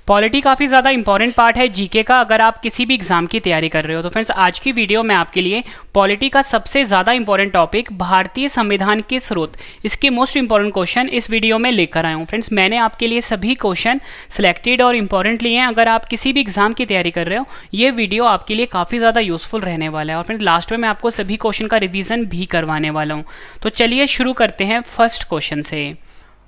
Polity काफ़ी ज़्यादा important part है जीके का अगर आप किसी भी एग्जाम की तैयारी कर रहे हो। तो फ्रेंड्स आज की वीडियो में आपके लिए पॉलिटी का सबसे ज़्यादा इंपॉर्टेंट टॉपिक भारतीय संविधान के स्रोत, इसके मोस्ट इंपॉर्टेंट क्वेश्चन इस वीडियो में लेकर आया हूँ। फ्रेंड्स मैंने आपके लिए सभी क्वेश्चन सिलेक्टेड और इंपॉर्टेंट लिए हैं। अगर आप किसी भी एग्जाम की तैयारी कर रहे हो ये वीडियो आपके लिए काफ़ी ज़्यादा यूजफुल रहने वाला है। और फ्रेंड्स लास्ट में मैं आपको सभी क्वेश्चन का रिविजन भी करवाने वाला हूँ। तो चलिए शुरू करते हैं फर्स्ट क्वेश्चन से।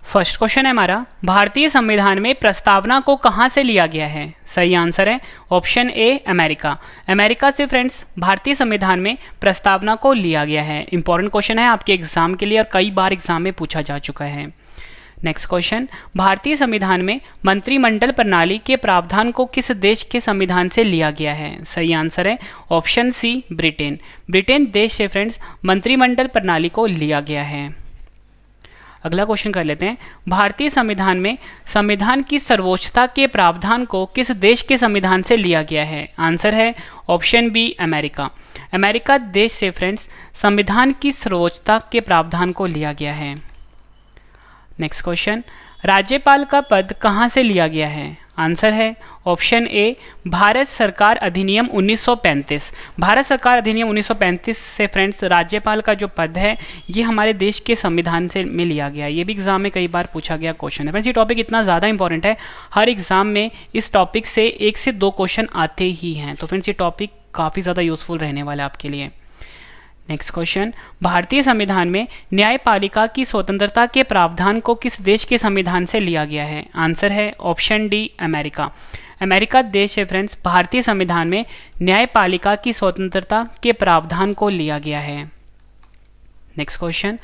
फर्स्ट क्वेश्चन है हमारा, भारतीय संविधान में प्रस्तावना को कहां से लिया गया है? सही आंसर है ऑप्शन ए अमेरिका। अमेरिका से फ्रेंड्स भारतीय संविधान में प्रस्तावना को लिया गया है। इंपॉर्टेंट क्वेश्चन है आपके एग्जाम के लिए और कई बार एग्जाम में पूछा जा चुका है। नेक्स्ट क्वेश्चन, भारतीय संविधान में मंत्रिमंडल प्रणाली के प्रावधान को किस देश के संविधान से लिया गया है? सही आंसर है ऑप्शन सी ब्रिटेन। ब्रिटेन देश से फ्रेंड्स मंत्रिमंडल प्रणाली को लिया गया है। अगला क्वेश्चन कर लेते हैं, भारतीय संविधान में संविधान की सर्वोच्चता के प्रावधान को किस देश के संविधान से लिया गया है? आंसर है ऑप्शन बी अमेरिका। अमेरिका देश से फ्रेंड्स संविधान की सर्वोच्चता के प्रावधान को लिया गया है। नेक्स्ट क्वेश्चन, राज्यपाल का पद कहां से लिया गया है? आंसर है ऑप्शन ए भारत सरकार अधिनियम 1935। भारत सरकार अधिनियम 1935 से फ्रेंड्स राज्यपाल का जो पद है ये हमारे देश के संविधान से में लिया गया है। ये भी एग्जाम में कई बार पूछा गया क्वेश्चन है। फ्रेंड्स ये टॉपिक इतना ज़्यादा इंपॉर्टेंट है, हर एग्जाम में इस टॉपिक से 1 से 2 क्वेश्चन आते ही हैं। तो फ्रेंड्स ये टॉपिक काफ़ी ज़्यादा यूजफुल रहने वाला है आपके लिए। नेक्स्ट क्वेश्चन, भारतीय संविधान में न्यायपालिका की स्वतंत्रता के प्रावधान को किस देश के संविधान से लिया गया है? आंसर है ऑप्शन डी अमेरिका। अमेरिका देश से फ्रेंड्स भारतीय संविधान में न्यायपालिका की स्वतंत्रता के प्रावधान को लिया गया है। नेक्स्ट क्वेश्चन,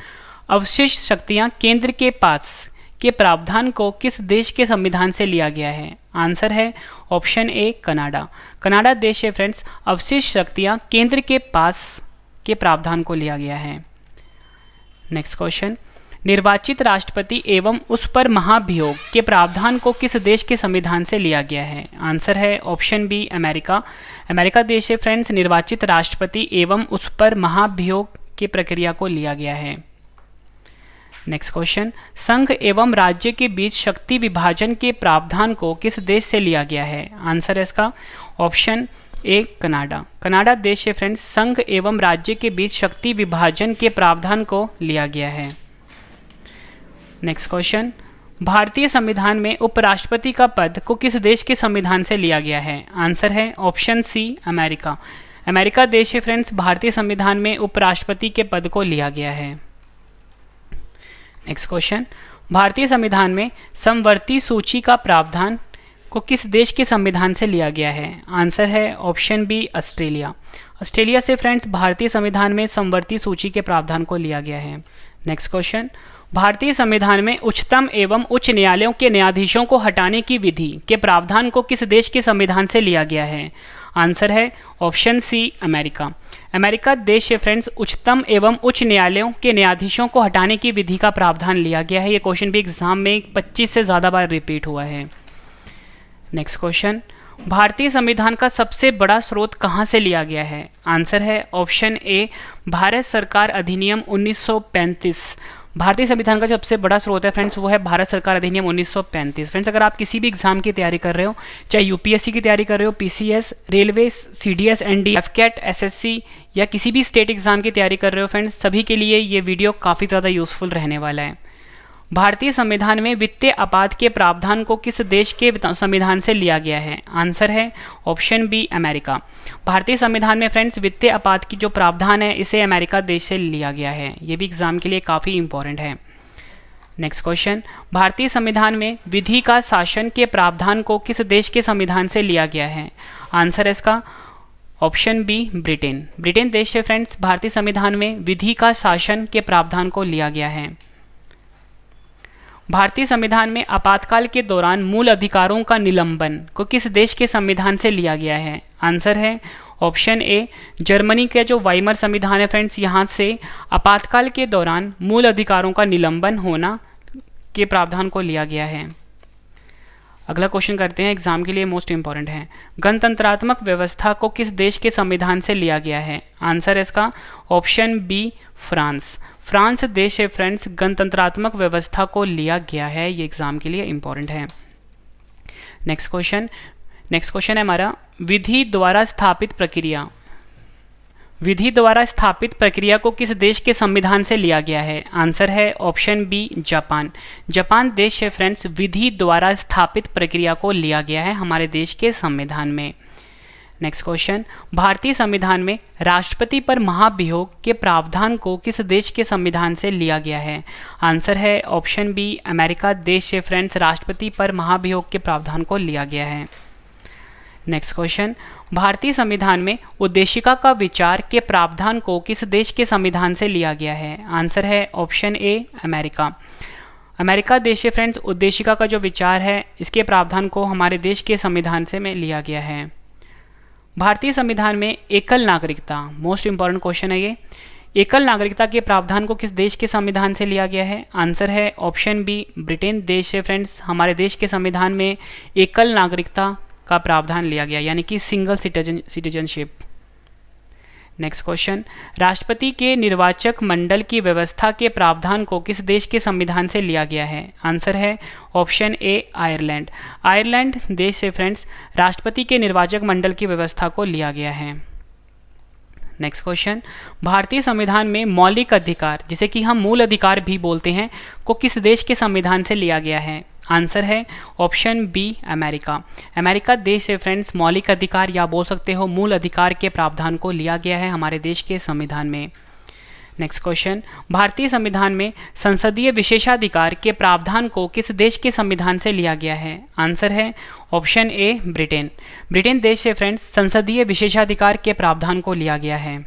अवशिष्ट शक्तियां केंद्र के पास के प्रावधान को किस देश के संविधान से लिया गया है? आंसर है ऑप्शन ए कनाडा। कनाडा देश से फ्रेंड्स अवशिष्ट शक्तियां केंद्र के पास के प्रावधान को लिया गया है। नेक्स्ट क्वेश्चन, निर्वाचित राष्ट्रपति एवं उस पर महाभियोग के प्रावधान को किस देश के संविधान से लिया गया है? आंसर है ऑप्शन बी अमेरिका। अमेरिका देश से फ्रेंड्स निर्वाचित राष्ट्रपति एवं उस पर महाभियोग की प्रक्रिया को लिया गया है। नेक्स्ट क्वेश्चन, संघ एवं राज्य के बीच शक्ति विभाजन के प्रावधान को किस देश से लिया गया है? आंसर है इसका ऑप्शन ए कनाडा। कनाडा देश से फ्रेंड्स संघ एवं राज्य के बीच शक्ति विभाजन के प्रावधान को लिया गया है। नेक्स्ट क्वेश्चन, भारतीय संविधान में उपराष्ट्रपति का पद को किस देश के संविधान से लिया गया है? आंसर है ऑप्शन सी अमेरिका। अमेरिका देश से फ्रेंड्स भारतीय संविधान में उपराष्ट्रपति के पद को लिया गया है। नेक्स्ट क्वेश्चन, भारतीय संविधान में समवर्ती सूची का प्रावधान को किस देश के संविधान से लिया गया है? आंसर है ऑप्शन बी ऑस्ट्रेलिया। ऑस्ट्रेलिया से फ्रेंड्स भारतीय संविधान में समवर्ती सूची के प्रावधान को लिया गया है। नेक्स्ट क्वेश्चन, भारतीय संविधान में उच्चतम एवं उच्च न्यायालयों के न्यायाधीशों को हटाने की विधि के प्रावधान को किस देश के संविधान से लिया गया है? आंसर है ऑप्शन सी अमेरिका। अमेरिका देश से फ्रेंड्स उच्चतम एवं उच्च न्यायालयों के न्यायाधीशों को हटाने की विधि का प्रावधान लिया गया है। ये क्वेश्चन भी एग्जाम में 25 से ज़्यादा बार रिपीट हुआ है। नेक्स्ट क्वेश्चन, भारतीय संविधान का सबसे बड़ा स्रोत कहां से लिया गया है? आंसर है ऑप्शन ए भारत सरकार अधिनियम 1935। भारतीय संविधान का जो सबसे बड़ा स्रोत है फ्रेंड्स वो है भारत सरकार अधिनियम 1935। फ्रेंड्स अगर आप किसी भी एग्जाम की तैयारी कर रहे हो, चाहे यूपीएससी की तैयारी कर रहे हो, PCS, railway, CDS, ND, AFCAT, SSC या किसी भी स्टेट एग्जाम की तैयारी कर रहे हो फ्रेंड्स, सभी के लिए ये वीडियो काफ़ी ज़्यादा यूजफुल रहने वाला है। भारतीय संविधान में वित्तीय आपात के प्रावधान को किस देश के संविधान से लिया गया है? आंसर है ऑप्शन बी अमेरिका। भारतीय संविधान में फ्रेंड्स वित्तीय आपात की जो प्रावधान है इसे अमेरिका देश से लिया गया है। ये भी एग्जाम के लिए काफ़ी इंपॉर्टेंट है। नेक्स्ट क्वेश्चन, भारतीय संविधान में विधि का शासन के प्रावधान को किस देश के संविधान से लिया गया है? आंसर है इसका ऑप्शन बी ब्रिटेन। ब्रिटेन देश से फ्रेंड्स भारतीय संविधान में विधि का शासन के प्रावधान को लिया गया है। भारतीय संविधान में आपातकाल के दौरान मूल अधिकारों का निलंबन को किस देश के संविधान से लिया गया है? आंसर है ऑप्शन ए जर्मनी का जो वाइमर संविधान है फ्रेंड्स, यहाँ से आपातकाल के दौरान मूल अधिकारों का निलंबन होना के प्रावधान को लिया गया है। अगला क्वेश्चन करते हैं, एग्जाम के लिए मोस्ट इंपॉर्टेंट है। गणतंत्रात्मक व्यवस्था को किस देश के संविधान से लिया गया है? आंसर है इसका ऑप्शन बी फ्रांस। फ्रांस देश से फ्रेंड्स गणतंत्रात्मक व्यवस्था को लिया गया है। ये एग्जाम के लिए इंपॉर्टेंट है। नेक्स्ट क्वेश्चन है हमारा, विधि द्वारा स्थापित प्रक्रिया को किस देश के संविधान से लिया गया है? आंसर है ऑप्शन बी जापान। जापान देश से फ्रेंड्स विधि द्वारा स्थापित प्रक्रिया को लिया गया है हमारे देश के संविधान में। नेक्स्ट क्वेश्चन, भारतीय संविधान में राष्ट्रपति पर महाभियोग के प्रावधान को किस देश के संविधान से लिया गया है? आंसर है ऑप्शन बी अमेरिका देश से फ्रेंड्स राष्ट्रपति पर महाभियोग के प्रावधान को लिया गया है। नेक्स्ट क्वेश्चन, भारतीय संविधान में उद्देशिका का विचार के प्रावधान को किस देश के संविधान से लिया गया है? आंसर है ऑप्शन ए अमेरिका। अमेरिका देश से फ्रेंड्स उद्देशिका का जो विचार है इसके प्रावधान को हमारे देश के संविधान से में लिया गया है। भारतीय संविधान में एकल नागरिकता, मोस्ट इंपॉर्टेंट क्वेश्चन है ये, एकल नागरिकता के प्रावधान को किस देश के संविधान से लिया गया है? आंसर है ऑप्शन बी ब्रिटेन देश से फ्रेंड्स हमारे देश के संविधान में एकल नागरिकता का प्रावधान लिया गया, यानी कि सिंगल सिटीजनशिप। नेक्स्ट क्वेश्चन, राष्ट्रपति के निर्वाचक मंडल की व्यवस्था के प्रावधान को किस देश के संविधान से लिया गया है? आंसर है ऑप्शन ए आयरलैंड। आयरलैंड देश से फ्रेंड्स राष्ट्रपति के निर्वाचक मंडल की व्यवस्था को लिया गया है। नेक्स्ट क्वेश्चन, भारतीय संविधान में मौलिक अधिकार, जिसे कि हम मूल अधिकार भी बोलते हैं, को किस देश के संविधान से लिया गया है? आंसर है ऑप्शन बी अमेरिका। अमेरिका देश से फ्रेंड्स मौलिक अधिकार या बोल सकते हो मूल अधिकार के प्रावधान को लिया गया है हमारे देश के संविधान में। नेक्स्ट क्वेश्चन, भारतीय संविधान में संसदीय विशेषाधिकार के प्रावधान को किस देश के संविधान से लिया गया है? आंसर है ऑप्शन ए ब्रिटेन। ब्रिटेन देश से फ्रेंड्स संसदीय विशेषाधिकार के प्रावधान को लिया गया है।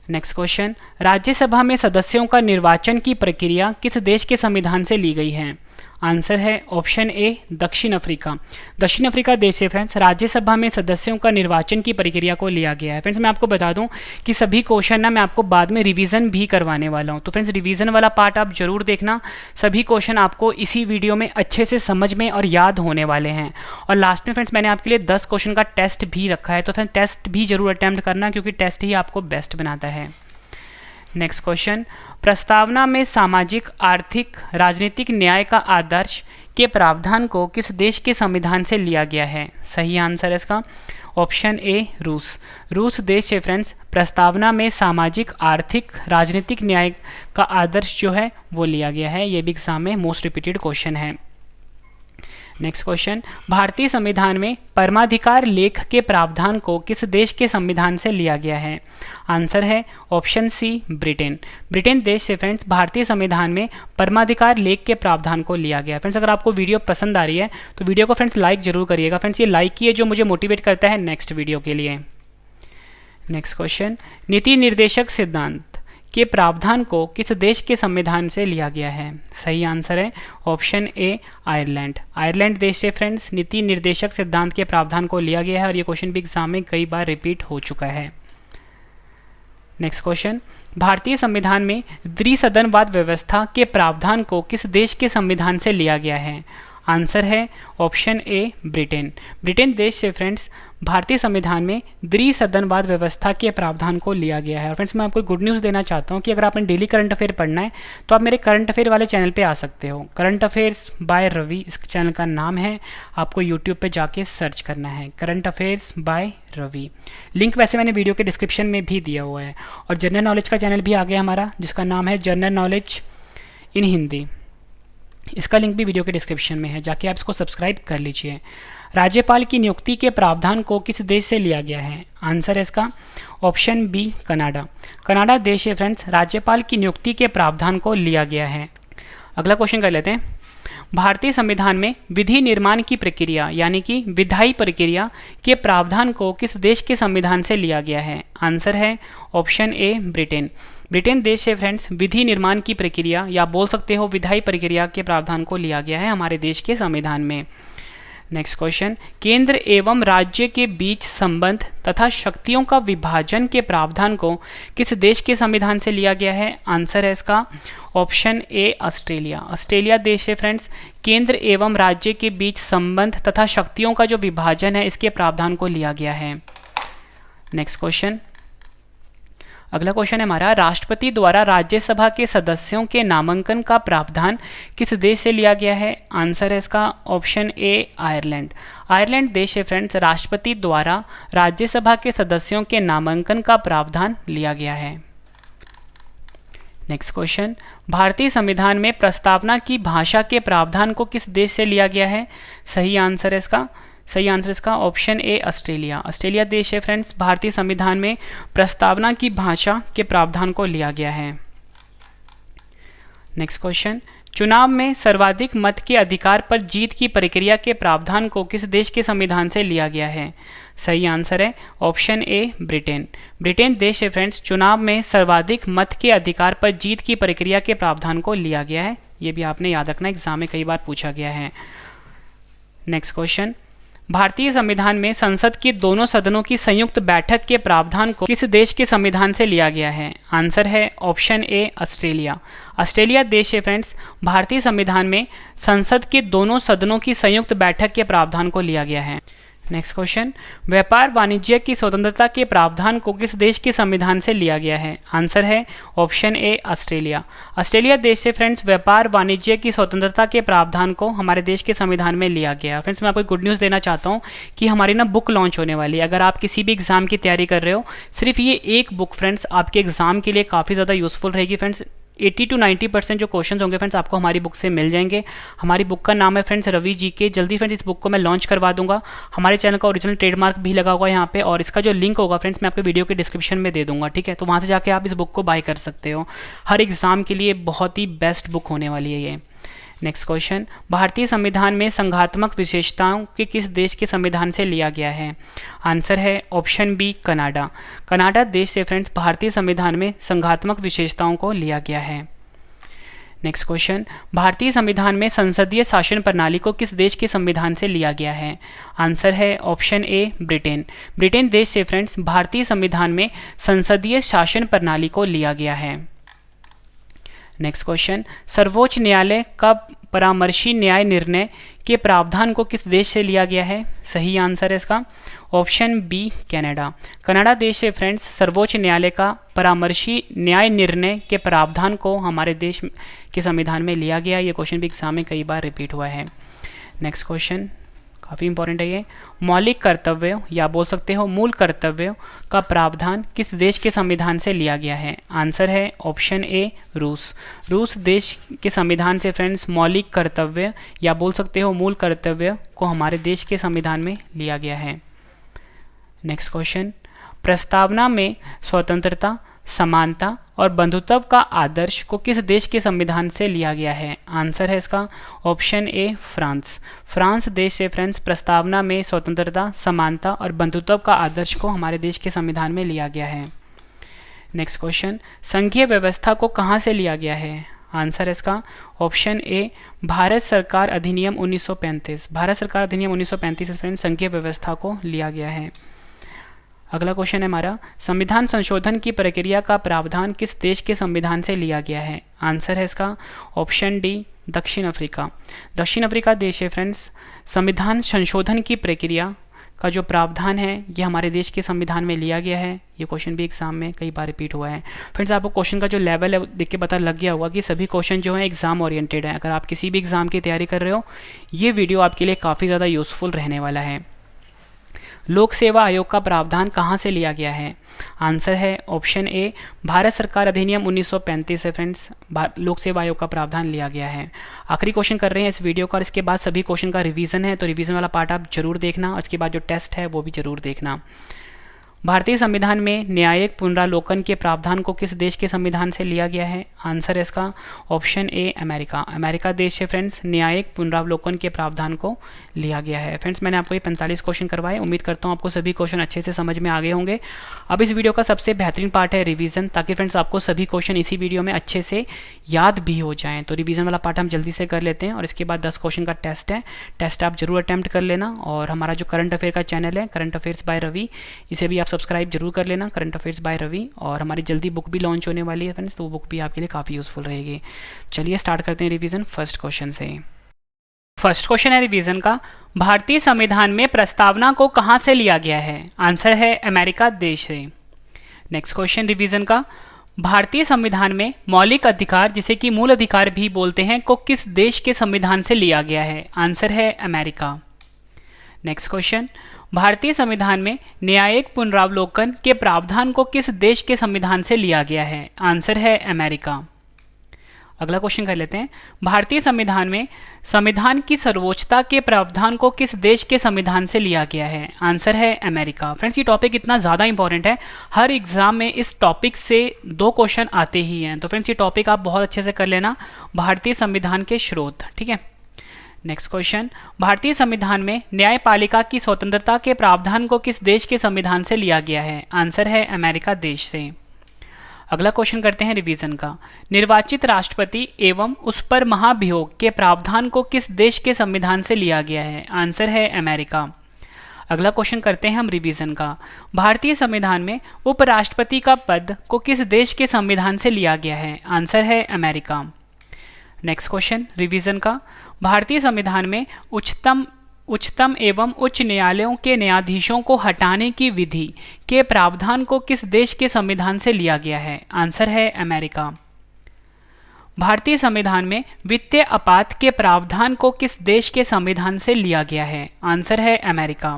नेक्स्ट क्वेश्चन, राज्यसभा में सदस्यों का निर्वाचन की प्रक्रिया किस देश के संविधान से ली गई है? आंसर है ऑप्शन ए दक्षिण अफ्रीका। दक्षिण अफ्रीका देश से फ्रेंड्स राज्यसभा में सदस्यों का निर्वाचन की प्रक्रिया को लिया गया है। फ्रेंड्स मैं आपको बता दूं कि सभी क्वेश्चन ना मैं आपको बाद में रिवीजन भी करवाने वाला हूं, तो फ्रेंड्स रिवीजन वाला पार्ट आप जरूर देखना। सभी क्वेश्चन आपको इसी वीडियो में अच्छे से समझ में और याद होने वाले हैं। और लास्ट में फ्रेंड्स मैंने आपके लिए 10 क्वेश्चन का टेस्ट भी रखा है, तो फ्रेंड्स टेस्ट भी जरूर अटैम्प्ट करना, क्योंकि टेस्ट ही आपको बेस्ट बनाता है। नेक्स्ट क्वेश्चन, प्रस्तावना में सामाजिक आर्थिक राजनीतिक न्याय का आदर्श के प्रावधान को किस देश के संविधान से लिया गया है? सही आंसर है इसका ऑप्शन ए रूस। रूस देश से फ्रेंड्स प्रस्तावना में सामाजिक आर्थिक राजनीतिक न्याय का आदर्श जो है वो लिया गया है। ये भी एग्जाम में मोस्ट रिपीटेड क्वेश्चन है। नेक्स्ट क्वेश्चन, भारतीय संविधान में परमाधिकार लेख के प्रावधान को किस देश के संविधान से लिया गया है? आंसर है ऑप्शन सी ब्रिटेन। ब्रिटेन देश से फ्रेंड्स भारतीय संविधान में परमाधिकार लेख के प्रावधान को लिया गया है। फ्रेंड्स अगर आपको वीडियो पसंद आ रही है तो वीडियो को फ्रेंड्स लाइक जरूर करिएगा। फ्रेंड्स ये लाइक ही है जो मुझे मोटिवेट करता है नेक्स्ट वीडियो के लिए। नेक्स्ट क्वेश्चन, नीति निर्देशक सिद्धांत के प्रावधान को किस देश के संविधान से लिया गया है? सही आंसर है ऑप्शन ए आयरलैंड। आयरलैंड देश से फ्रेंड्स नीति निर्देशक सिद्धांत के प्रावधान को लिया गया है, और ये क्वेश्चन भी एग्जाम में कई बार रिपीट हो चुका है। नेक्स्ट क्वेश्चन, भारतीय संविधान में द्विसदनवाद व्यवस्था के प्रावधान को किस देश के संविधान से लिया गया है? आंसर है ऑप्शन ए ब्रिटेन। ब्रिटेन देश से फ्रेंड्स भारतीय संविधान में द्विसदनवाद व्यवस्था के प्रावधान को लिया गया है। और फ्रेंड्स मैं आपको गुड न्यूज़ देना चाहता हूं कि अगर आपने डेली करंट अफेयर पढ़ना है तो आप मेरे करंट अफेयर वाले चैनल पे आ सकते हो। करंट अफेयर्स बाय रवि इस चैनल का नाम है, आपको यूट्यूब पे जाके सर्च करना है current affairs by Ravi. Link वैसे मैंने वीडियो के डिस्क्रिप्शन में भी दिया हुआ है। और जनरल नॉलेज का चैनल भी आ गया हमारा, जिसका नाम है जनरल नॉलेज इन हिंदी। इसका लिंक भी वीडियो के डिस्क्रिप्शन में है, जाके आप इसको सब्सक्राइब कर लीजिए। राज्यपाल की नियुक्ति के प्रावधान को किस देश से लिया गया है? आंसर है इसका ऑप्शन बी कनाडा। कनाडा देश से फ्रेंड्स राज्यपाल की नियुक्ति के प्रावधान को लिया गया है। अगला क्वेश्चन कर लेते हैं, भारतीय संविधान में विधि निर्माण की प्रक्रिया यानी कि विधायी प्रक्रिया के प्रावधान को किस देश के संविधान से लिया गया है? आंसर है ऑप्शन ए ब्रिटेन। ब्रिटेन देश से फ्रेंड्स विधि निर्माण की प्रक्रिया या बोल सकते हो विधायी प्रक्रिया के प्रावधान को लिया गया है हमारे देश के संविधान में। नेक्स्ट क्वेश्चन, केंद्र एवं राज्य के बीच संबंध तथा शक्तियों का विभाजन के प्रावधान को किस देश के संविधान से लिया गया है? आंसर है इसका ऑप्शन ए ऑस्ट्रेलिया। ऑस्ट्रेलिया देश से फ्रेंड्स केंद्र एवं राज्य के बीच संबंध तथा शक्तियों का जो विभाजन है इसके प्रावधान को लिया गया है। नेक्स्ट क्वेश्चन, अगला क्वेश्चन है हमारा, राष्ट्रपति द्वारा राज्यसभा के सदस्यों के नामांकन का प्रावधान किस देश से लिया गया है? आंसर है इसका ऑप्शन ए आयरलैंड। आयरलैंड देश है फ्रेंड्स, राष्ट्रपति द्वारा राज्यसभा के सदस्यों के नामांकन का प्रावधान लिया गया है। नेक्स्ट क्वेश्चन, भारतीय संविधान में प्रस्तावना की भाषा के प्रावधान को किस देश से लिया गया है? सही आंसर है इसका ऑप्शन ए ऑस्ट्रेलिया। ऑस्ट्रेलिया देश है फ्रेंड्स, भारतीय संविधान में प्रस्तावना की भाषा के प्रावधान को लिया गया है। नेक्स्ट क्वेश्चन, चुनाव में सर्वाधिक मत के अधिकार पर जीत की प्रक्रिया के प्रावधान को किस देश के संविधान से लिया गया है? सही आंसर है ऑप्शन ए ब्रिटेन। ब्रिटेन देश है फ्रेंड्स, चुनाव में सर्वाधिक मत के अधिकार पर जीत की प्रक्रिया के प्रावधान को लिया गया है। ये भी आपने याद रखना, एग्जाम में कई बार पूछा गया है। नेक्स्ट क्वेश्चन, भारतीय संविधान में संसद के दोनों सदनों की संयुक्त बैठक के प्रावधान को किस देश के संविधान से लिया गया है? आंसर है ऑप्शन ए ऑस्ट्रेलिया। ऑस्ट्रेलिया देश है फ्रेंड्स, भारतीय संविधान में संसद के दोनों सदनों की संयुक्त बैठक के प्रावधान को लिया गया है। नेक्स्ट क्वेश्चन, व्यापार वाणिज्य की स्वतंत्रता के प्रावधान को किस देश के संविधान से लिया गया है? आंसर है ऑप्शन ए ऑस्ट्रेलिया। ऑस्ट्रेलिया देश से फ्रेंड्स व्यापार वाणिज्य की स्वतंत्रता के प्रावधान को हमारे देश के संविधान में लिया गया। फ्रेंड्स मैं आपको गुड न्यूज़ देना चाहता हूँ कि हमारी ना बुक लॉन्च होने वाली है। अगर आप किसी भी एग्जाम की तैयारी कर रहे हो, सिर्फ ये एक बुक फ्रेंड्स आपके एग्जाम के लिए काफ़ी ज़्यादा यूजफुल रहेगी। फ्रेंड्स 80 to 90% जो क्वेश्चंस होंगे फ्रेंड्स आपको हमारी बुक से मिल जाएंगे। हमारी बुक का नाम है फ्रेंड्स रवि जी के। जल्दी फ्रेंड्स इस बुक को मैं लॉन्च करवा दूंगा। हमारे चैनल का ओरिजिनल ट्रेडमार्क भी लगा हुआ है यहाँ पे, और इसका जो लिंक होगा फ्रेंड्स मैं आपको वीडियो के डिस्क्रिप्शन में दे दूंगा, ठीक है? तो वहाँ से जाके आप इस बुक को बाय कर सकते हो। हर एग्जाम के लिए बहुत ही बेस्ट बुक होने वाली है ये। नेक्स्ट क्वेश्चन, भारतीय संविधान में संघात्मक विशेषताओं के किस देश के संविधान से लिया गया है? आंसर है ऑप्शन बी कनाडा। कनाडा देश से फ्रेंड्स भारतीय संविधान में संघात्मक विशेषताओं को लिया गया है। नेक्स्ट क्वेश्चन, भारतीय संविधान में संसदीय शासन प्रणाली को किस देश के संविधान से लिया गया है? आंसर है ऑप्शन ए ब्रिटेन। ब्रिटेन देश से फ्रेंड्स भारतीय संविधान में संसदीय शासन प्रणाली को लिया गया है। नेक्स्ट क्वेश्चन, सर्वोच्च न्यायालय का परामर्शी न्याय निर्णय के प्रावधान को किस देश से लिया गया है? सही आंसर है इसका ऑप्शन बी कनाडा। कनाडा देश से फ्रेंड्स सर्वोच्च न्यायालय का परामर्शी न्याय निर्णय के प्रावधान को हमारे देश के संविधान में लिया गया। ये क्वेश्चन भी एग्जाम में कई बार रिपीट हुआ है। नेक्स्ट क्वेश्चन काफ़ी इंपॉर्टेंट है ये, मौलिक कर्तव्यों या बोल सकते हो मूल कर्तव्यों का प्रावधान किस देश के संविधान से लिया गया है? आंसर है ऑप्शन ए रूस। रूस देश के संविधान से फ्रेंड्स मौलिक कर्तव्य या बोल सकते हो मूल कर्तव्य को हमारे देश के संविधान में लिया गया है। नेक्स्ट क्वेश्चन, प्रस्तावना में स्वतंत्रता, समानता और बंधुत्व का आदर्श को किस देश के संविधान से लिया गया है? आंसर है इसका ऑप्शन ए फ्रांस। फ्रांस देश से फ्रेंड्स प्रस्तावना में स्वतंत्रता, समानता और बंधुत्व का आदर्श को हमारे देश के संविधान में लिया गया है। नेक्स्ट क्वेश्चन, संघीय व्यवस्था को कहाँ से लिया गया है? आंसर है इसका ऑप्शन ए भारत सरकार अधिनियम 1935। भारत सरकार अधिनियम 1935 से फ्रेंड्स संघीय व्यवस्था को लिया गया है। अगला क्वेश्चन है हमारा, संविधान संशोधन की प्रक्रिया का प्रावधान किस देश के संविधान से लिया गया है? आंसर है इसका ऑप्शन डी दक्षिण अफ्रीका। दक्षिण अफ्रीका देश है फ्रेंड्स संविधान संशोधन की प्रक्रिया का जो प्रावधान है ये हमारे देश के संविधान में लिया गया है। ये क्वेश्चन भी एग्जाम में कई बार रिपीट हुआ है। फ्रेंड्स आपको क्वेश्चन का जो लेवल है देख के पता लग गया होगा कि सभी क्वेश्चन जो है एग्जाम ओरिएंटेड है। अगर आप किसी भी एग्जाम की तैयारी कर रहे हो ये वीडियो आपके लिए काफ़ी ज़्यादा यूजफुल रहने वाला है। लोक सेवा आयोग का प्रावधान कहाँ से लिया गया है? आंसर है ऑप्शन ए भारत सरकार अधिनियम 1935 से फ्रेंड्स लोक सेवा आयोग का प्रावधान लिया गया है। आखिरी क्वेश्चन कर रहे हैं इस वीडियो का और इसके बाद सभी क्वेश्चन का रिवीजन है, तो रिवीजन वाला पार्ट आप जरूर देखना और इसके बाद जो टेस्ट है वो भी जरूर देखना। भारतीय संविधान में न्यायिक पुनरावलोकन के प्रावधान को किस देश के संविधान से लिया गया है? आंसर है इसका ऑप्शन ए अमेरिका। अमेरिका देश से फ्रेंड्स न्यायिक पुनरावलोकन के प्रावधान को लिया गया है। फ्रेंड्स मैंने आपको ये 45 क्वेश्चन करवाए, उम्मीद करता हूँ आपको सभी क्वेश्चन अच्छे से समझ में आ गए होंगे। अब इस वीडियो का सबसे बेहतरीन पार्ट है रिवीजन, ताकि फ्रेंड्स आपको सभी क्वेश्चन इसी वीडियो में अच्छे से याद भी हो जाएँ। तो रिवीजन वाला पार्ट हम जल्दी से कर लेते हैं और इसके बाद 10 क्वेश्चन का टेस्ट है। टेस्ट आप जरूर अटैम्प्ट कर लेना और हमारा जो करंट अफेयर का चैनल है करंट अफेयर्स बाय रवि, इसे भी आप सब्सक्राइब जरूर कर लेना, करंट अफेयर्स बाय रवि। और हमारी जल्दी बुक भी लॉन्च होने वाली है फ्रेंड्स, तो वो बुक भी आपके लिए काफ़ी यूजफुल रहेगी। चलिए स्टार्ट करते हैं रिवीजन फर्स्ट क्वेश्चन से। फर्स्ट क्वेश्चन है रिवीजन का, भारतीय संविधान में प्रस्तावना को कहां से लिया गया है? आंसर है अमेरिका देश से। नेक्स्ट क्वेश्चन रिवीजन का, भारतीय संविधान में मौलिक अधिकार जिसे कि मूल अधिकार भी बोलते हैं को किस देश के संविधान से लिया गया है? आंसर है अमेरिका। नेक्स्ट क्वेश्चन, भारतीय संविधान में न्यायिक पुनरावलोकन के प्रावधान को किस देश के संविधान से लिया गया है? आंसर है अमेरिका। अगला क्वेश्चन कर लेते हैं, भारतीय संविधान में संविधान की सर्वोच्चता के प्रावधान को किस देश के संविधान से लिया गया है? आंसर है अमेरिका। फ्रेंड्स, ये टॉपिक इतना ज़्यादा इंपॉर्टेंट है, हर एग्जाम में इस टॉपिक से 2 क्वेश्चन आते ही हैं। तो फ्रेंड्स, ये टॉपिक आप बहुत अच्छे से कर लेना, भारतीय संविधान के स्रोत। ठीक है। नेक्स्ट क्वेश्चन, भारतीय संविधान में न्यायपालिका की स्वतंत्रता के प्रावधान को किस देश के संविधान से लिया गया है? आंसर है अमेरिका देश से। अगला क्वेश्चन करते हैं रिवीजन का, निर्वाचित राष्ट्रपति एवं उस पर महाभियोग के प्रावधान को किस देश के संविधान से लिया गया है? आंसर है अमेरिका। अगला क्वेश्चन करते हैं हम रिवीजन का, भारतीय संविधान में उपराष्ट्रपति का पद को किस देश के संविधान से लिया गया है? आंसर है अमेरिका। नेक्स्ट क्वेश्चन रिवीजन का, भारतीय संविधान में उच्चतम एवं उच्च न्यायालयों के न्यायाधीशों को हटाने की विधि के प्रावधान को किस देश के संविधान से लिया गया है? आंसर है अमेरिका। भारतीय संविधान में वित्तीय आपात के प्रावधान को किस देश के संविधान से लिया गया है? आंसर है अमेरिका।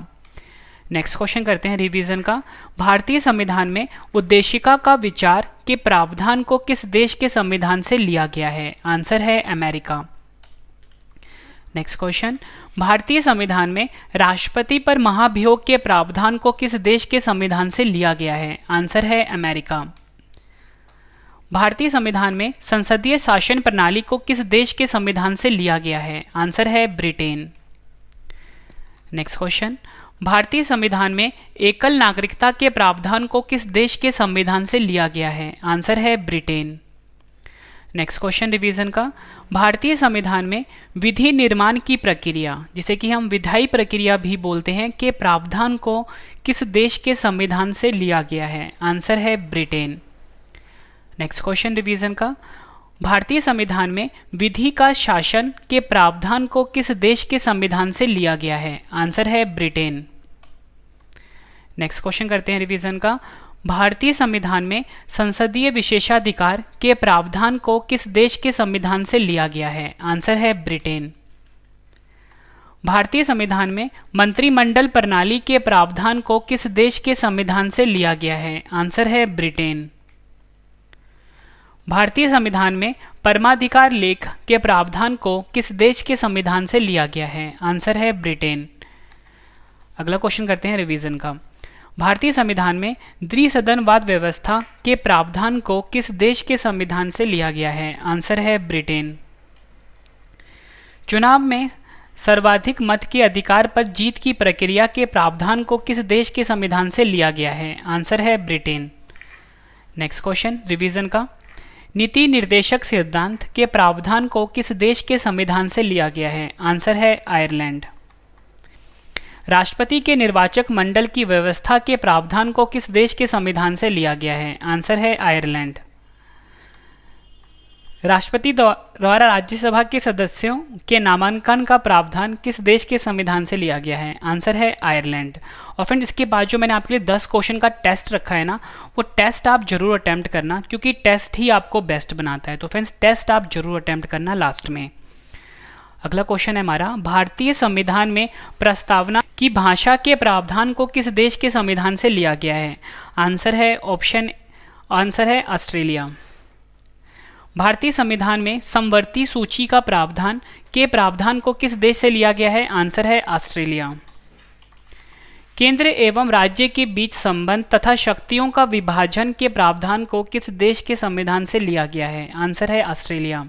नेक्स्ट क्वेश्चन करते हैं रिवीजन का, भारतीय संविधान में उद्देशिका का विचार के प्रावधान को किस देश के संविधान से लिया गया है? आंसर है अमेरिका। नेक्स्ट क्वेश्चन, भारतीय संविधान में राष्ट्रपति पर महाभियोग के प्रावधान को किस देश के संविधान से लिया गया है? आंसर है अमेरिका। भारतीय संविधान में संसदीय शासन प्रणाली को किस देश के संविधान से लिया गया है? आंसर है ब्रिटेन। नेक्स्ट क्वेश्चन, भारतीय संविधान में एकल नागरिकता के प्रावधान को किस देश के संविधान से लिया गया है? आंसर है ब्रिटेन। नेक्स्ट क्वेश्चन रिवीजन का, भारतीय संविधान में विधि निर्माण की प्रक्रिया जिसे कि हम विधायी प्रक्रिया भी बोलते हैं के प्रावधान को किस देश के संविधान से लिया गया है? आंसर है ब्रिटेन। नेक्स्ट क्वेश्चन रिवीजन का, भारतीय संविधान में विधि का शासन के प्रावधान को किस देश के संविधान से लिया गया है? आंसर है ब्रिटेन। नेक्स्ट क्वेश्चन करते हैं रिवीजन का, भारतीय संविधान में संसदीय विशेषाधिकार के प्रावधान को किस देश के संविधान से लिया गया है? आंसर है ब्रिटेन। भारतीय संविधान में मंत्रिमंडल प्रणाली के प्रावधान को किस देश के संविधान से लिया गया है? आंसर है ब्रिटेन। भारतीय संविधान में परमाधिकार लेख के प्रावधान को किस देश के संविधान से लिया गया है? आंसर है ब्रिटेन। अगला क्वेश्चन करते हैं रिवीजन का, भारतीय संविधान में द्विसदनवाद व्यवस्था के प्रावधान को किस देश के संविधान से लिया गया है? आंसर है ब्रिटेन। चुनाव में सर्वाधिक मत के अधिकार पर जीत की प्रक्रिया के प्रावधान को किस देश के संविधान से लिया गया है? आंसर है ब्रिटेन। नेक्स्ट क्वेश्चन रिवीजन का, नीति निर्देशक सिद्धांत के प्रावधान को किस देश के संविधान से लिया गया है? आंसर है आयरलैंड। राष्ट्रपति के निर्वाचक मंडल की व्यवस्था के प्रावधान को किस देश के संविधान से लिया गया है? आंसर है आयरलैंड। राष्ट्रपति द्वारा राज्यसभा के सदस्यों के नामांकन का प्रावधान किस देश के संविधान से लिया गया है? आंसर है आयरलैंड। और फ्रेंड, इसके बाद जो मैंने आपके लिए 10 क्वेश्चन का टेस्ट रखा है ना, वो टेस्ट आप जरूर अटेम्प्ट करना, क्योंकि टेस्ट ही आपको बेस्ट बनाता है। तो फ्रेंड्स, टेस्ट आप जरूर अटेम्प्ट करना लास्ट में। अगला क्वेश्चन है हमारा, भारतीय संविधान में प्रस्तावना की भाषा के प्रावधान को किस देश के संविधान से लिया गया है? आंसर है ऑस्ट्रेलिया। भारतीय संविधान में समवर्ती सूची का प्रावधान के प्रावधान को किस देश से लिया गया है? आंसर है ऑस्ट्रेलिया। केंद्र एवं राज्य के बीच संबंध तथा शक्तियों का विभाजन के प्रावधान को किस देश के संविधान से लिया गया है? आंसर है ऑस्ट्रेलिया।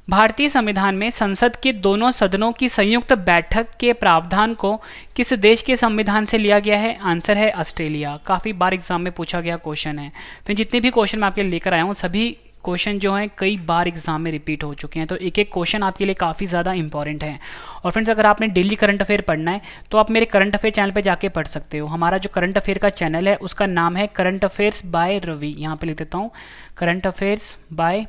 भारतीय संविधान में संसद के दोनों सदनों की संयुक्त बैठक के प्रावधान को किस देश के संविधान से लिया गया है? आंसर है ऑस्ट्रेलिया। काफ़ी बार एग्जाम में पूछा गया क्वेश्चन है। फिर जितने भी क्वेश्चन मैं आपके लिए लेकर आया हूँ, सभी क्वेश्चन जो हैं कई बार एग्जाम में रिपीट हो चुके हैं, तो एक एक क्वेश्चन आपके लिए काफ़ी ज़्यादा इंपॉर्टेंट है। और फ्रेंड्स, अगर आपने डेली करंट अफेयर पढ़ना है तो आप मेरे करंट अफेयर चैनल पे जाके पढ़ सकते हो। हमारा जो करंट अफेयर का चैनल है उसका नाम है करंट अफेयर्स बाय रवि। यहाँ पे लिख देता हूँ, करंट अफेयर्स बाय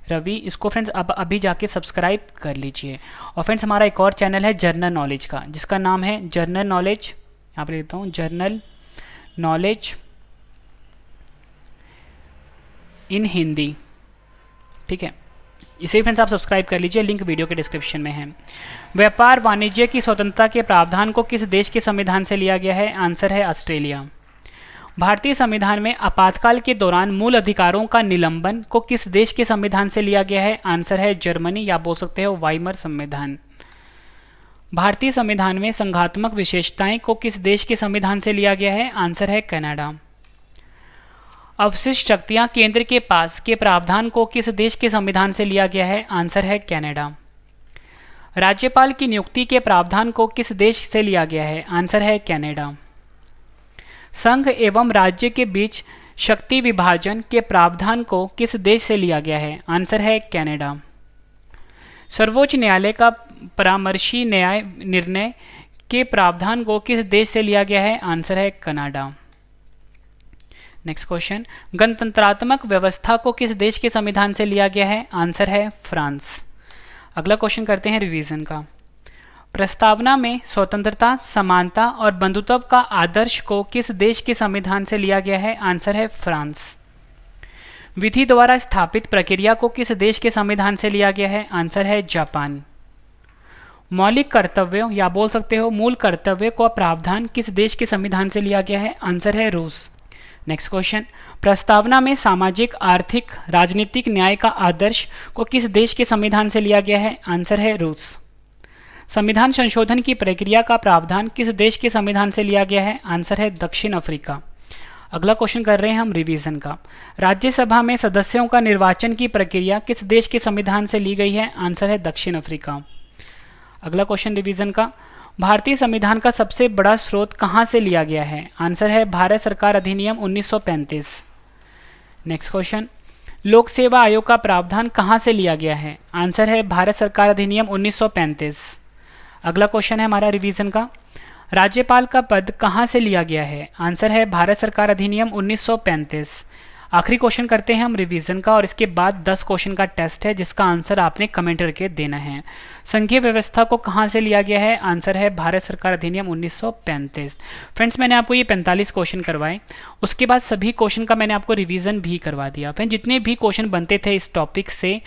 रवि। इसको फ्रेंड्स अब अभी जाके सब्सक्राइब कर लीजिए। और फ्रेंड्स, हमारा एक और चैनल है जनरल नॉलेज का, जिसका नाम है जनरल नॉलेज, यहाँ पे लिखता हूँ जनरल नॉलेज इन हिंदी। ठीक है, इसे फ्रेंड्स आप सब्सक्राइब कर लीजिए, लिंक वीडियो के डिस्क्रिप्शन में है। व्यापार वाणिज्य की स्वतंत्रता के प्रावधान को किस देश के संविधान से लिया गया है? आंसर है ऑस्ट्रेलिया। भारतीय संविधान में आपातकाल के दौरान मूल अधिकारों का निलंबन को किस देश के संविधान से लिया गया है? आंसर है जर्मनी, या बोल सकते हो वाइमर संविधान। भारतीय संविधान में संघात्मक विशेषताएं को किस देश के संविधान से लिया गया है? आंसर है कनाडा। अवशिष्ट शक्तियां केंद्र के पास के प्रावधान को किस देश के संविधान से लिया गया है? आंसर है कनाडा। राज्यपाल की नियुक्ति के प्रावधान को किस देश से लिया गया है? आंसर है कनाडा। संघ एवं राज्य के बीच शक्ति विभाजन के प्रावधान को किस देश से लिया गया है? आंसर है कनाडा। सर्वोच्च न्यायालय का परामर्शी न्याय निर्णय के प्रावधान को किस देश से लिया गया है? आंसर है कनाडा। नेक्स्ट क्वेश्चन, गणतंत्रात्मक व्यवस्था को किस देश के संविधान से लिया गया है? आंसर है फ्रांस। अगला क्वेश्चन करते हैं रिवीजन का। प्रस्तावना में स्वतंत्रता, समानता और बंधुत्व का आदर्श को किस देश के संविधान से लिया गया है? आंसर है फ्रांस। विधि द्वारा स्थापित प्रक्रिया को किस देश के संविधान से लिया गया है? आंसर है जापान। मौलिक कर्तव्यों या बोल सकते हो मूल कर्तव्य का प्रावधान किस देश के संविधान से लिया गया है? आंसर है रूस। नेक्स्ट क्वेश्चन, प्रस्तावना में सामाजिक, आर्थिक, राजनीतिक न्याय का आदर्श को किस देश के संविधान से लिया गया है? आंसर है रूस। संविधान संशोधन की प्रक्रिया का प्रावधान किस देश के संविधान से लिया गया है? आंसर है दक्षिण अफ्रीका। अगला क्वेश्चन कर रहे हैं हम रिवीजन का। राज्यसभा में सदस्यों का निर्वाचन की प्रक्रिया किस देश के संविधान से ली गई है? आंसर है दक्षिण अफ्रीका। अगला क्वेश्चन रिवीजन का, भारतीय संविधान का सबसे बड़ा स्रोत कहाँ से लिया गया है? आंसर है भारत सरकार अधिनियम 1935। नेक्स्ट क्वेश्चन, लोक सेवा आयोग का प्रावधान कहाँ से लिया गया है? आंसर है भारत सरकार अधिनियम 1935। अगला क्वेश्चन है हमारा रिवीजन का, राज्यपाल का पद कहाँ से लिया गया है? आंसर है भारत सरकार अधिनियम 1935। आखिरी क्वेश्चन करते हैं हम रिवीजन का और इसके बाद 10 क्वेश्चन का टेस्ट है जिसका आंसर आपने कमेंट करके देना है। संघीय व्यवस्था को कहाँ से लिया गया है? आंसर है भारत सरकार अधिनियम 1935। फ्रेंड्स, मैंने आपको ये 45 क्वेश्चन करवाए, उसके बाद सभी क्वेश्चन का मैंने आपको रिवीजन भी करवा दिया। फ्रेंड्स, जितने भी क्वेश्चन बनते थे इस टॉपिक से,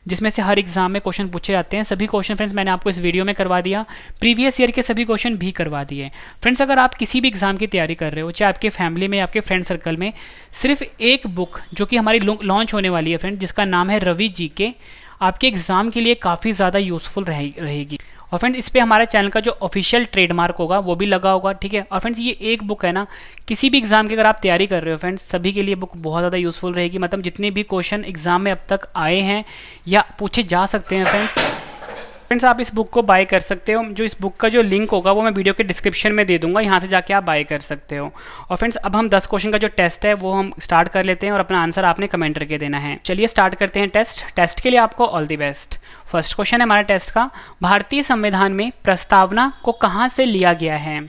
जिसमें से हर एग्जाम में क्वेश्चन पूछे जाते हैं, सभी क्वेश्चन फ्रेंड्स मैंने आपको इस वीडियो में करवा दिया। प्रीवियस ईयर के सभी क्वेश्चन भी करवा दिए। फ्रेंड्स, अगर आप किसी भी एग्जाम की तैयारी कर रहे हो, चाहे आपके फैमिली में, आपके फ्रेंड सर्कल में, सिर्फ एक बुक जो कि हमारी लॉन्च होने वाली है फ्रेंड, जिसका नाम है रवि जीके, आपके एग्जाम के लिए काफ़ी ज़्यादा यूजफुल रहेगी। और फ्रेंड्स, इस पे हमारे चैनल का जो ऑफिशियल ट्रेडमार्क होगा वो भी लगा होगा। ठीक है, और फ्रेंड्स, ये एक बुक है ना, किसी भी एग्जाम की अगर आप तैयारी कर रहे हो फ्रेंड्स, सभी के लिए बुक बहुत ज़्यादा यूजफुल रहेगी। मतलब जितने भी क्वेश्चन एग्जाम में अब तक आए हैं या पूछे जा सकते हैं फ्रेंड्स, आप इस बुक को बाय कर सकते हो। जो इस बुक का जो लिंक होगा वो मैं वीडियो के डिस्क्रिप्शन में दे दूंगा, यहाँ से जाके आप बाय कर सकते हो। और फ्रेंड्स, अब हम 10 क्वेश्चन का जो टेस्ट है वो हम स्टार्ट कर लेते हैं और अपना आंसर आपने कमेंट करके देना है। चलिए स्टार्ट करते हैं टेस्ट के लिए आपको all the best. First question है हमारा टेस्ट का, भारतीय संविधान में प्रस्तावना को कहाँ से लिया गया है?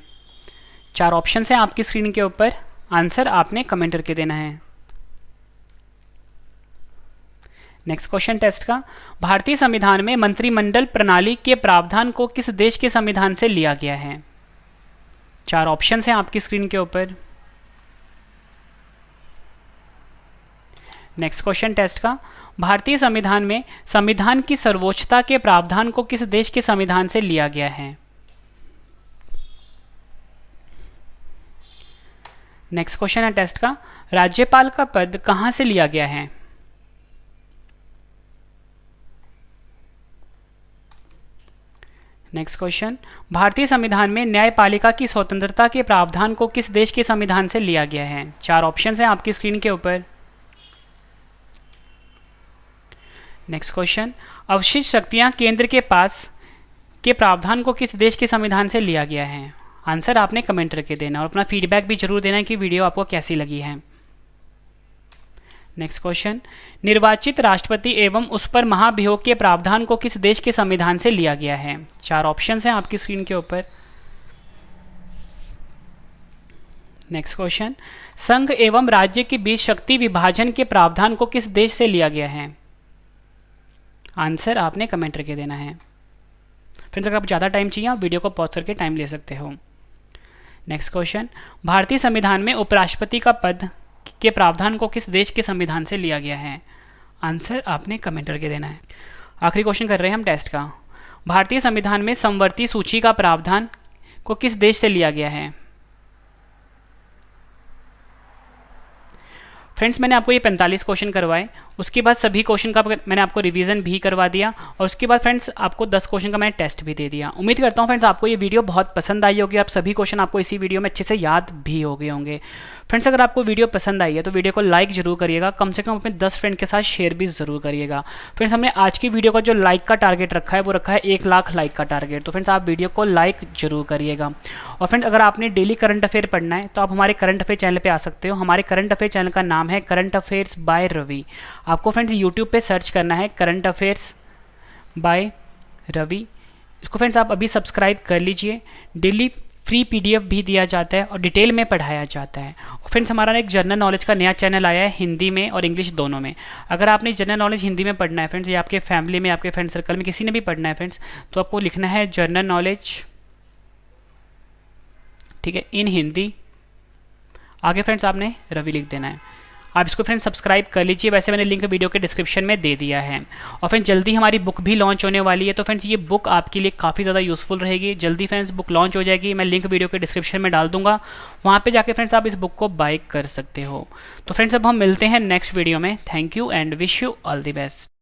4 ऑप्शन हैं आपकी स्क्रीन के ऊपर, आंसर आपने कमेंट करके देना है। नेक्स्ट क्वेश्चन टेस्ट का, भारतीय संविधान में मंत्रिमंडल प्रणाली के प्रावधान को किस देश के संविधान से लिया गया है? 4 ऑप्शन हैं आपकी स्क्रीन के ऊपर। नेक्स्ट क्वेश्चन टेस्ट का, भारतीय संविधान में संविधान की सर्वोच्चता के प्रावधान को किस देश के संविधान से लिया गया है? नेक्स्ट क्वेश्चन है टेस्ट का, राज्यपाल का पद कहां से लिया गया है? नेक्स्ट क्वेश्चन, भारतीय संविधान में न्यायपालिका की स्वतंत्रता के प्रावधान को किस देश के संविधान से लिया गया है? 4 ऑप्शन हैं आपकी स्क्रीन के ऊपर। नेक्स्ट क्वेश्चन, अवशिष्ट शक्तियां केंद्र के पास के प्रावधान को किस देश के संविधान से लिया गया है? आंसर आपने कमेंट करके देना और अपना फीडबैक भी जरूर देना कि वीडियो आपको कैसी लगी है। नेक्स्ट क्वेश्चन, निर्वाचित राष्ट्रपति एवं उस पर महाभियोग के प्रावधान को किस देश के संविधान से लिया गया है? 4 ऑप्शन हैं आपकी स्क्रीन के ऊपर। नेक्स्ट क्वेश्चन, संघ एवं राज्य के बीच शक्ति विभाजन के प्रावधान को किस देश से लिया गया है? आंसर आपने कमेंट करके देना है। फ्रेंड्स, अगर आप ज़्यादा टाइम चाहिए आप वीडियो को पॉज करके टाइम ले सकते हो। नेक्स्ट क्वेश्चन, भारतीय संविधान में उपराष्ट्रपति का पद के प्रावधान को किस देश के संविधान से लिया गया है? आंसर आपने कमेंट करके देना है। आखिरी क्वेश्चन कर रहे हैं हम टेस्ट का। भारतीय संविधान में समवर्ती सूची का प्रावधान को किस देश से लिया गया है? फ्रेंड्स, मैंने आपको ये 45 क्वेश्चन करवाए, उसके बाद सभी क्वेश्चन का मैंने आपको रिवीजन भी करवा दिया, और उसके बाद फ्रेंड्स आपको 10 क्वेश्चन का मैंने टेस्ट भी दे दिया। उम्मीद करता हूँ फ्रेंड्स आपको ये वीडियो बहुत पसंद आई होगी, आप सभी क्वेश्चन आपको इसी वीडियो में अच्छे से याद भी हो गए होंगे। फ्रेंड्स, अगर आपको वीडियो पसंद आई है तो वीडियो को लाइक जरूर करिएगा, कम से कम अपने 10 फ्रेंड के साथ शेयर भी जरूर करिएगा। फ्रेंड्स, हमने आज की वीडियो का जो लाइक का टारगेट रखा है वो रखा है 1 लाख लाइक का टारगेट, तो फ्रेंड्स आप वीडियो को लाइक जरूर करिएगा। और फ्रेंड्स, अगर आपने डेली करंट अफेयर पढ़ना है तो आप हमारे करंट अफेयर चैनल पर आ सकते हो। हमारे करंट अफेयर चैनल का नाम है करंट अफेयर्स बाय रवि। आपको फ्रेंड्स यूट्यूब पे सर्च करना है करंट अफेयर्स बाय रवि। इसको फ्रेंड्स आप अभी सब्सक्राइब कर लीजिए। डेली फ्री पीडीएफ भी दिया जाता है और डिटेल में पढ़ाया जाता है। और फ्रेंड्स, हमारा एक जनरल नॉलेज का नया चैनल आया है हिंदी में और इंग्लिश दोनों में। अगर आपने जनरल नॉलेज हिंदी में पढ़ना है फ्रेंड्स, या आपके फैमिली में, आपके फ्रेंड सर्कल में किसी ने भी पढ़ना है फ्रेंड्स, तो आपको लिखना है जनरल नॉलेज, ठीक है, इन हिंदी, आगे फ्रेंड्स आपने रवि लिख देना है। आप इसको फ्रेंड्स सब्सक्राइब कर लीजिए, वैसे मैंने लिंक वीडियो के डिस्क्रिप्शन में दे दिया है। और फ्रेंड्स जल्दी हमारी बुक भी लॉन्च होने वाली है, तो फ्रेंड्स ये बुक आपके लिए काफ़ी ज़्यादा यूज़फुल रहेगी। जल्दी फ्रेंड्स बुक लॉन्च हो जाएगी, मैं लिंक वीडियो के डिस्क्रिप्शन में डाल दूंगा, वहाँ पे जाके फ्रेंड्स आप इस बुक को बाय कर सकते हो। तो फ्रेंड्स अब हम मिलते हैं नेक्स्ट वीडियो में। Thank you and wish you all the best.